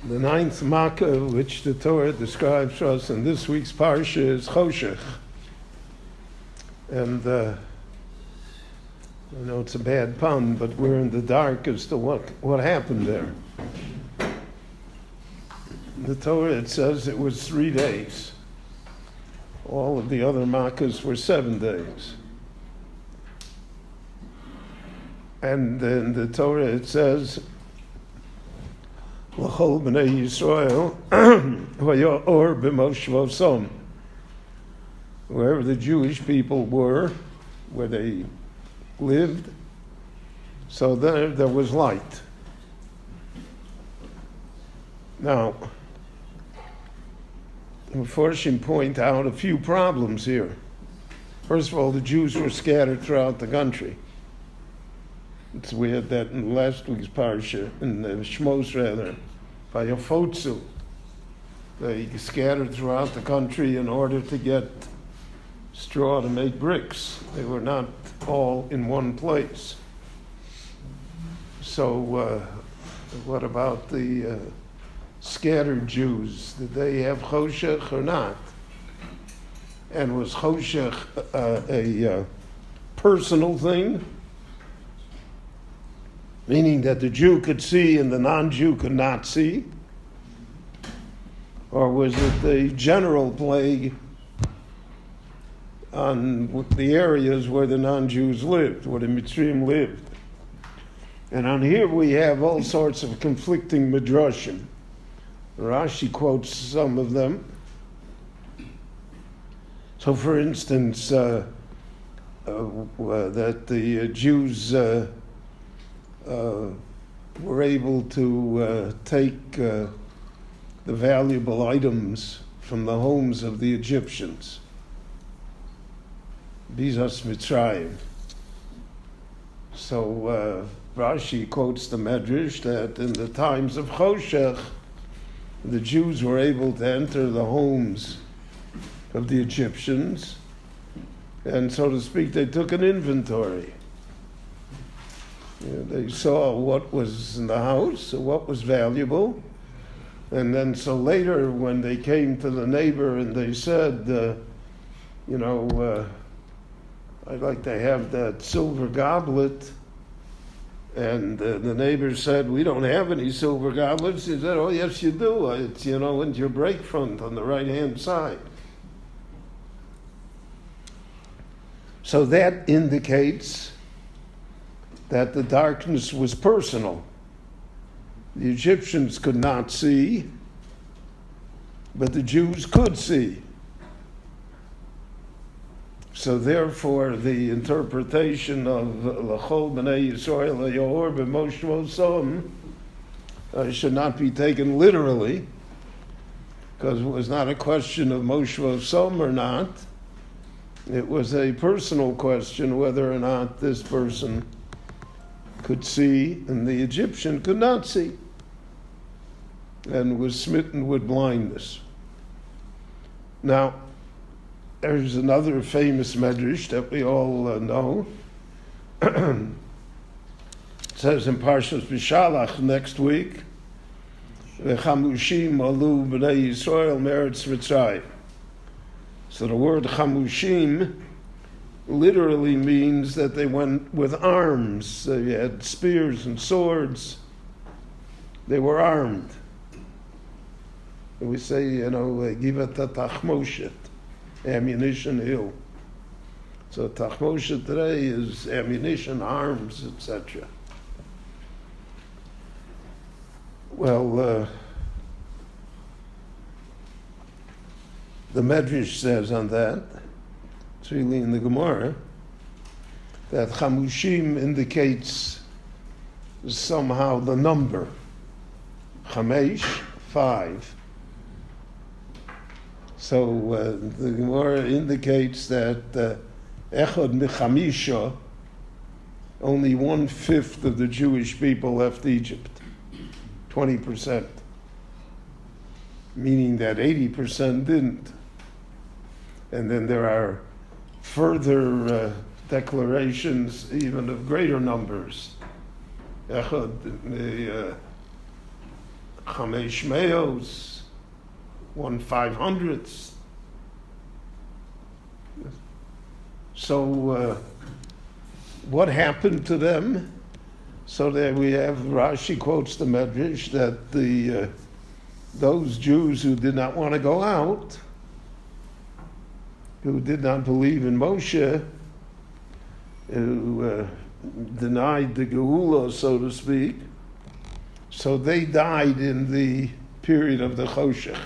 The ninth Makkah, which the Torah describes for us in this week's parsha, is Choshech. And I know it's a bad pun, but we're in the dark as to what happened there. In the Torah, it says it was 3 days. All of the other Makkahs were 7 days. And in the Torah, it says, L'chol b'nei Yisrael v'ya or b'moshvosom. Wherever the Jewish people were, where they lived, so there was light. Now, the Mefarshim point out a few problems here. First of all, the Jews were scattered throughout the country. We had that in last week's parsha, in the Shmos rather, by Yafotzu. They scattered throughout the country in order to get straw to make bricks. They were not all in one place. So what about the scattered Jews? Did they have Choshech or not? And was Choshech a personal thing? Meaning that the Jew could see and the non-Jew could not see? Or was it the general plague on the areas where the non-Jews lived, where the Mitzrayim lived? And on here we have all sorts of conflicting midrashim. Rashi quotes some of them. So for instance, that the Jews were able to take the valuable items from the homes of the Egyptians. Bizas Mitzrayim. So Rashi quotes the Medrash that in the times of Choshech, the Jews were able to enter the homes of the Egyptians, and so to speak, they took an inventory. They saw what was in the house, what was valuable, and then so later when they came to the neighbor and they said, I'd like to have that silver goblet, and the neighbor said, we don't have any silver goblets. He said, oh yes you do, it's in your brake front on the right hand side. So that indicates that the darkness was personal. The Egyptians could not see, but the Jews could see. So therefore, the interpretation of L'chol b'nei Yisrael v'yor b'moshvosom should not be taken literally, because it was not a question of moshvosom or not. It was a personal question whether or not this person could see and the Egyptian could not see and was smitten with blindness. Now, there's another famous medrash that we all know. It says in Parshas B'Shalach next week, V'chamushim alu b'nei Yisrael meretz Mitzrayim. So the word chamushim literally means that they went with arms. They had spears and swords. They were armed. And we say, givat tachmoshet, ammunition hill. So tachmoshet today is ammunition, arms, etc. Well, the Medrash says on that, it's really in the Gemara, that chamushim indicates somehow the number. Chamesh, 5. So the Gemara indicates that echad mechamisha, only 1/5 of the Jewish people left Egypt, 20%, meaning that 80% didn't. And then there are further declarations even of greater numbers. Echad chamesh meos, 1/500th. So what happened to them? So there we have, Rashi quotes the Medrash that those Jews who did not want to go out, who did not believe in Moshe, who denied the Geula, so to speak, so they died in the period of the Choshech.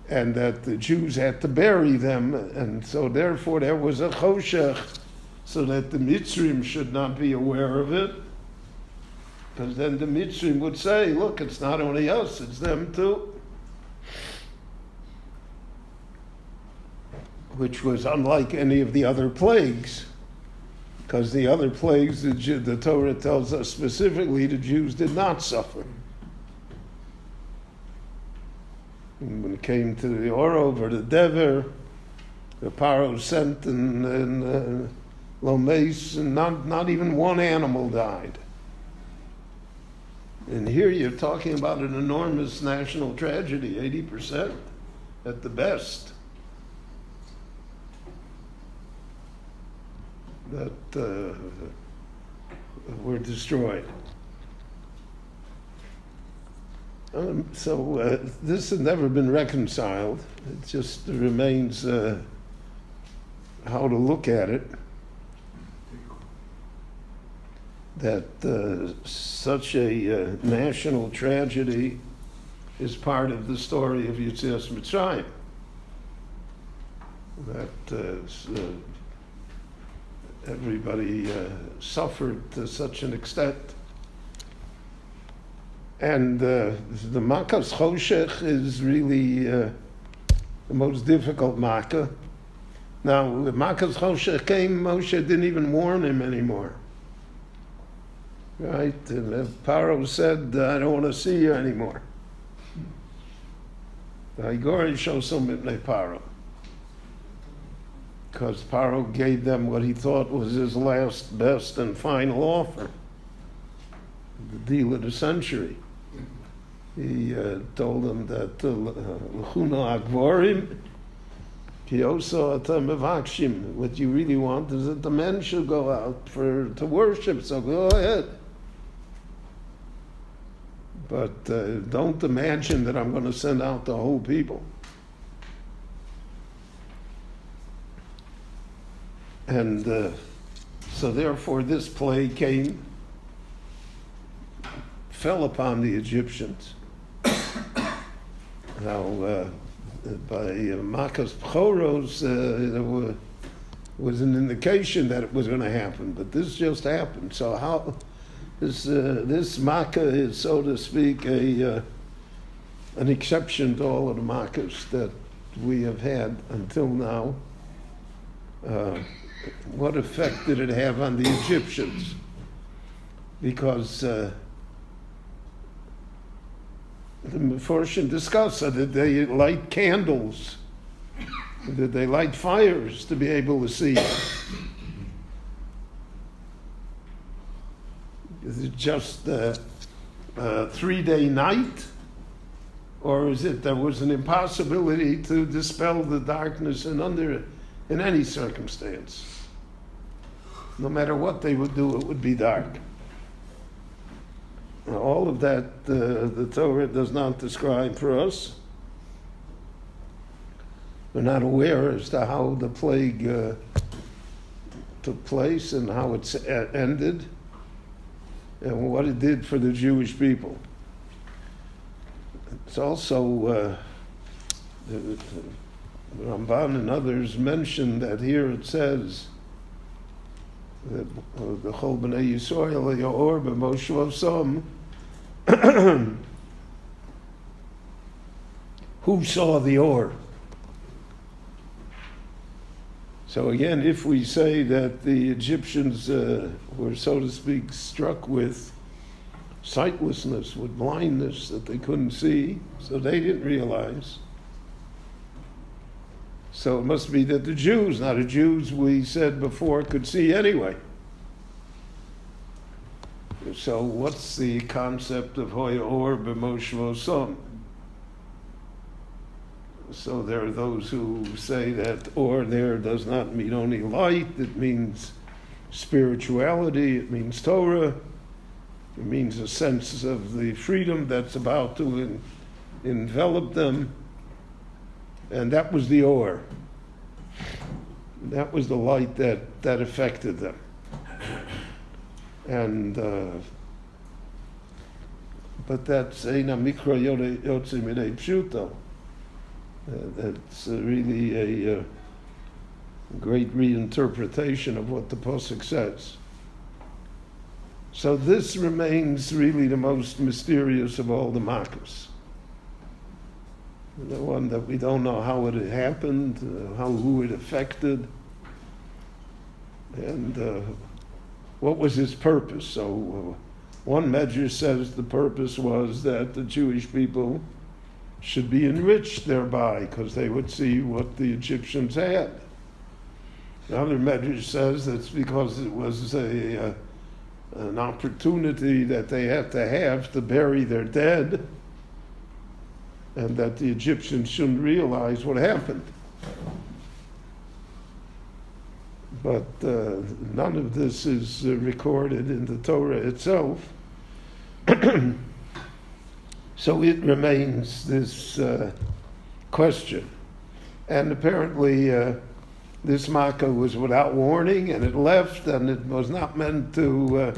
And that the Jews had to bury them, and so therefore there was a Choshech, so that the Mitzrim should not be aware of it, because then the Mitzrim would say, look, it's not only us, it's them too. Which was unlike any of the other plagues, because the other plagues, the Torah tells us specifically, the Jews did not suffer. And when it came to the Orov or the Dever, the Pharaoh sent and Lomes, and not even one animal died. And here you're talking about an enormous national tragedy, 80% at the best, that were destroyed. So this has never been reconciled. It just remains how to look at it. That such a national tragedy is part of the story of Yetzias Mitzrayim. That everybody suffered to such an extent. And the Makas Choshech is really the most difficult Makkah. Now, when Makas Choshech came, Moshe didn't even warn him anymore. Right? And Pharaoh said, I don't want to see you anymore. Igor shows some mipnei Pharaoh. Because Pharaoh gave them what he thought was his last, best, and final offer. The deal of the century. He told them that l'chuna agvorim kiyoso atam mevakshim. What you really want is that the men should go out to worship. So go ahead, but don't imagine that I'm going to send out the whole people. And so therefore, this plague fell upon the Egyptians. Now, by Makas Pchoros, there was an indication that it was going to happen, but this just happened. So how this Makkah is, so to speak, an exception to all of the Makkahs that we have had until now. What effect did it have on the Egyptians? Because the Meforshim discuss, did they light candles? Did they light fires to be able to see? Is it just a 3-day night? Or is it there was an impossibility to dispel the darkness in any circumstance? No matter what they would do, it would be dark. Now, all of that the Torah does not describe for us. We're not aware as to how the plague took place and how it ended and what it did for the Jewish people. It's also the Ramban and others mention that here it says that the Chol B'nai Yisrael Yaor B'Moshe Osam. Who saw the or? So again, if we say that the Egyptians were, so to speak, struck with sightlessness, with blindness, that they couldn't see, so they didn't realize. So it must be that the Jews, not the Jews we said before, could see anyway. So what's the concept of Hoya Or b'Moshe Son? So there are those who say that Or there does not mean only light, it means spirituality, it means Torah, it means a sense of the freedom that's about to envelop them. And that was the Or. That was the light that affected them. And but that's Eina Mikra Yotze Minei Pshuto. That's really a great reinterpretation of what the Pasuk says. So this remains really the most mysterious of all the Makkos. The one that we don't know how it happened, who it affected, and what was his purpose. So one measure says the purpose was that the Jewish people should be enriched thereby because they would see what the Egyptians had. Another measure says that's because it was an opportunity that they had to bury their dead, and that the Egyptians shouldn't realize what happened. But none of this is recorded in the Torah itself. So it remains this question. And apparently this Makkah was without warning, and it left, and it was not meant to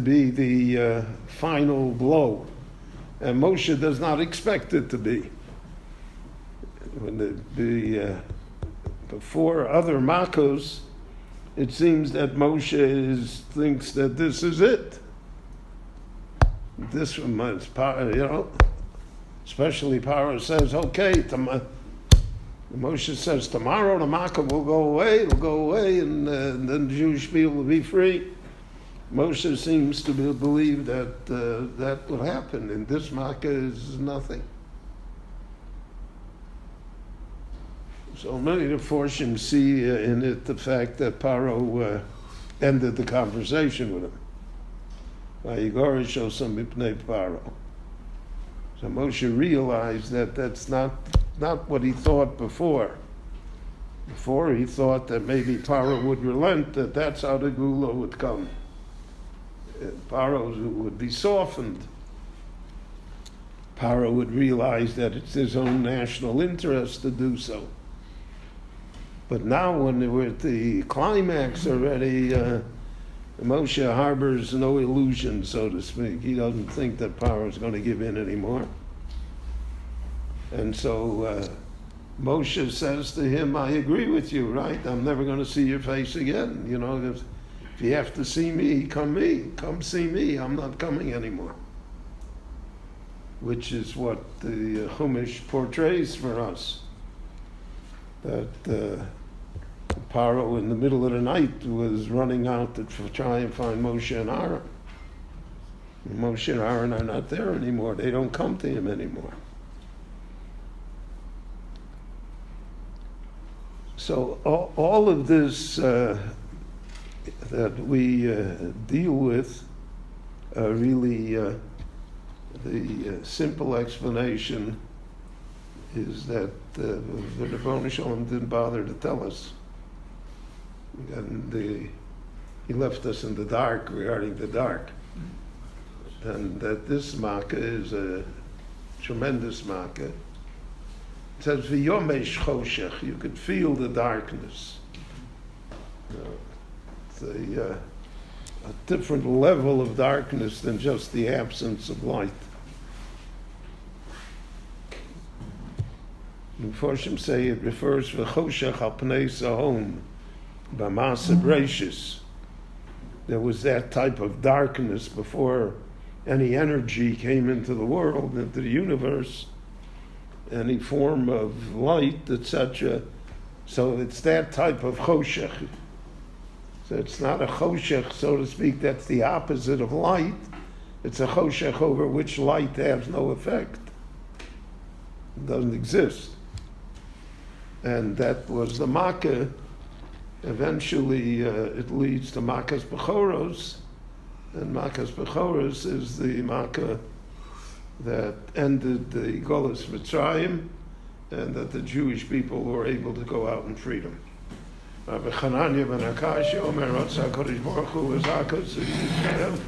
be the final blow. And Moshe does not expect it to be. Before other Makkos, it seems that Moshe thinks that this is it. This one, especially Pharaoh says, okay, Moshe says, tomorrow the Makkah will go away, and then the Jewish people will be free. Moshe seems to believe that that will happen, and this Makkah is nothing. So many of the Forshim see in it the fact that Pharaoh ended the conversation with him. Vayigorish osam mipnei Pharaoh. So Moshe realized that that's not what he thought before. Before he thought that maybe Pharaoh would relent, that's how the Gula would come. Pharaoh would be softened. Pharaoh would realize that it's his own national interest to do so. But now when we're at the climax already, Moshe harbors no illusion, so to speak. He doesn't think that Pharaoh is going to give in anymore. And so Moshe says to him, I agree with you, right? I'm never going to see your face again. If you have to see me, come see me. I'm not coming anymore. Which is what the Chumash portrays for us. That Pharaoh in the middle of the night was running out to try and find Moshe and Aaron. And Moshe and Aaron are not there anymore. They don't come to him anymore. So all of this that we deal with, really the simple explanation is that the Rebbeinu Shalom didn't bother to tell us. And he left us in the dark regarding the dark. And that this Makkah is a tremendous Makkah. It says, V'yomesh choshech, you could feel the darkness. It's a different level of darkness than just the absence of light. And Forshim say it refers to choshech al pnei sahom, b'maaseh breishis. There was that type of darkness before any energy came into the world, into the universe, any form of light, etc. So it's that type of choshech. So it's not a choshech, so to speak, that's the opposite of light. It's a choshech over which light has no effect. It doesn't exist. And that was the Makkah eventually it leads to Makas Bechoros, and Makas Bechoros is the Makkah that ended the Golus Mitzrayim, and that the Jewish people were able to go out in freedom. Rabbi Chananya ben Akash, Omer Ratzah HaKadosh Baruch Hu Zakas Yisrael,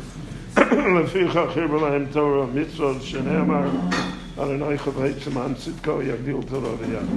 Leficha Chirba Lahem Torah Mitzvot Shene'amar Adonai Chavei Tzeman Tzidko Yagdil Torah V'Yad.